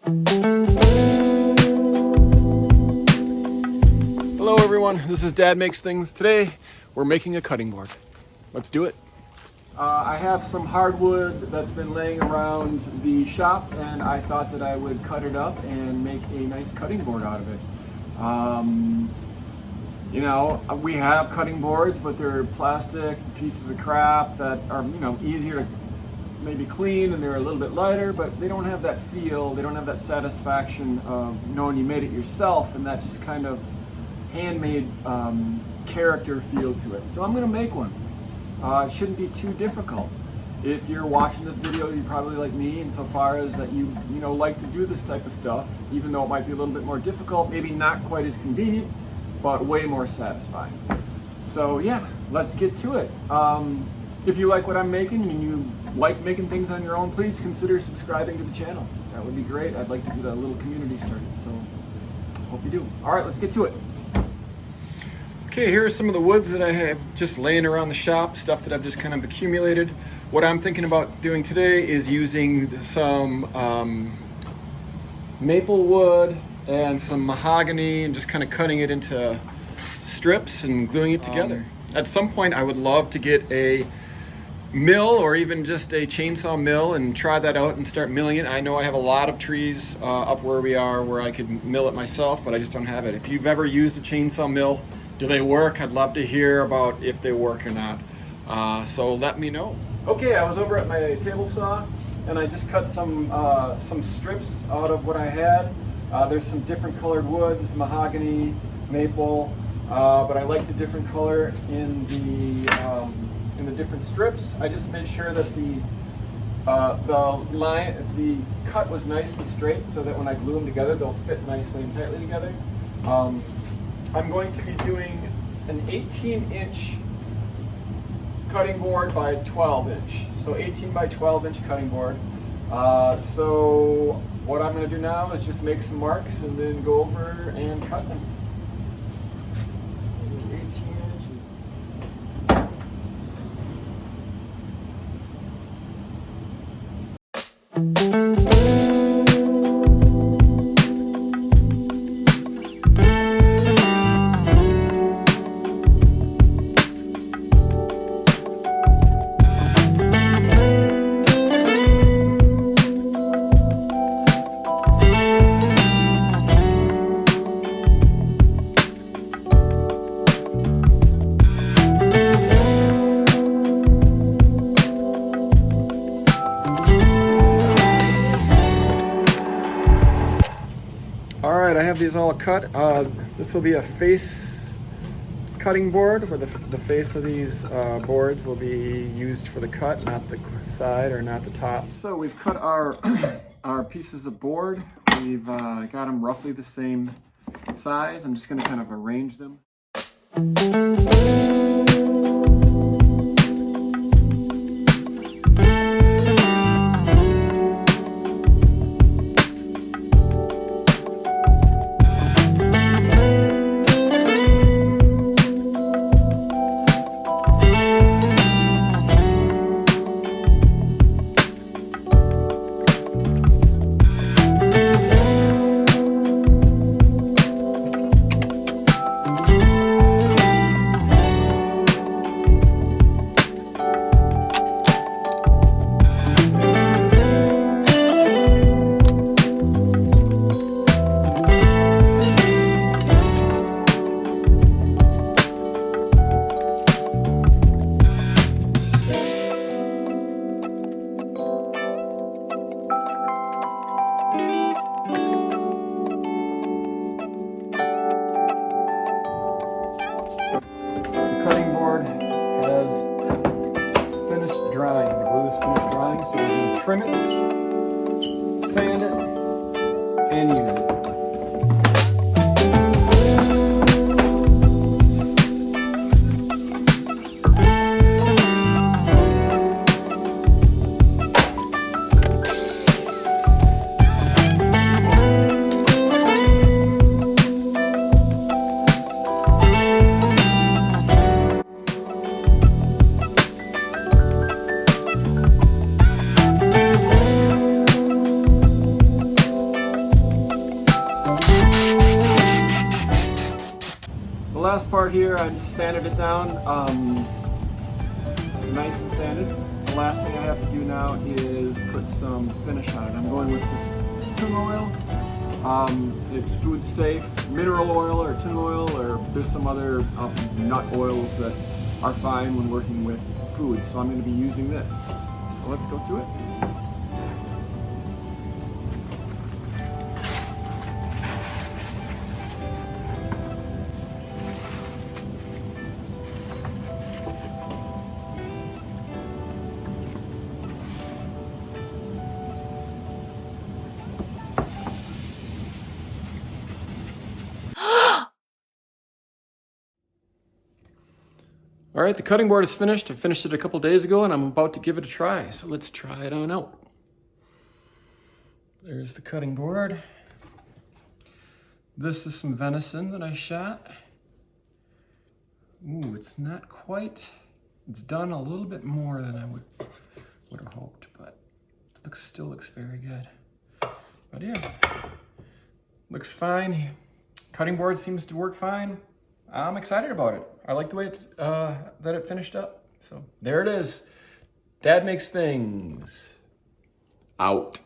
Hello everyone, this is Dad Makes Things. Today we're making a cutting board. Let's do it. I have some hardwood that's been laying around the shop and I thought that I would cut it up and make a nice cutting board out of it. You know, we have cutting boards, but they're plastic pieces of crap that are, you know, easier to maybe clean, and they're a little bit lighter, but they don't have that feel, they don't have that satisfaction of knowing you made it yourself and that just kind of handmade character feel to it. So I'm gonna make one. It shouldn't be too difficult. If you're watching this video, you're probably like me insofar as that you like to do this type of stuff, even though it might be a little bit more difficult, maybe not quite as convenient, but way more satisfying. So yeah, let's get to it. If you like what I'm making and you like making things on your own, please consider subscribing to the channel. That would be great. I'd like to get a little community started, so hope you do. All right, let's get to it. Okay, here are some of the woods that I have just laying around the shop, stuff that I've just kind of accumulated. What I'm thinking about doing today is using some maple wood and some mahogany and just kind of cutting it into strips and gluing it together. At some point I would love to get a mill or even just a chainsaw mill and try that out and start milling it. I know I have a lot of trees up where we are where I could mill it myself, but I just don't have it. If you've ever used a chainsaw mill, do they work? I'd love to hear about if they work or not. So let me know. Okay, I was over at my table saw and I just cut some strips out of what I had. There's some different colored woods, mahogany, maple, but I like the different color in the different strips. I just made sure that the cut was nice and straight so that when I glue them together, they'll fit nicely and tightly together. I'm going to be doing an 18-inch cutting board by 12-inch. So 18 by 12-inch cutting board. So what I'm going to do now is just make some marks and then go over and cut them. So 18 inches. Alright, I have these all cut. This will be a face cutting board where the face of these boards will be used for the cut, not the side or not the top. So we've cut our pieces of board. We've got them roughly the same size. I'm just going to kind of arrange them. last part here, I just sanded it down. It's nice and sanded. The last thing I have to do now is put some finish on it. I'm going with this tuna oil. It's food safe, mineral oil or tuna oil, or there's some other nut oils that are fine when working with food. So I'm going to be using this. So let's go to it. All right, the cutting board is finished. I finished it a couple days ago and I'm about to give it a try. So let's try it on out. There's the cutting board. This is some venison that I shot. Ooh, it's not quite, it's done a little bit more than I would have hoped, but it still looks very good. But yeah, looks fine. Cutting board seems to work fine. I'm excited about it. I like the way it's, that it finished up. So there it is. Dad Makes Things. Out.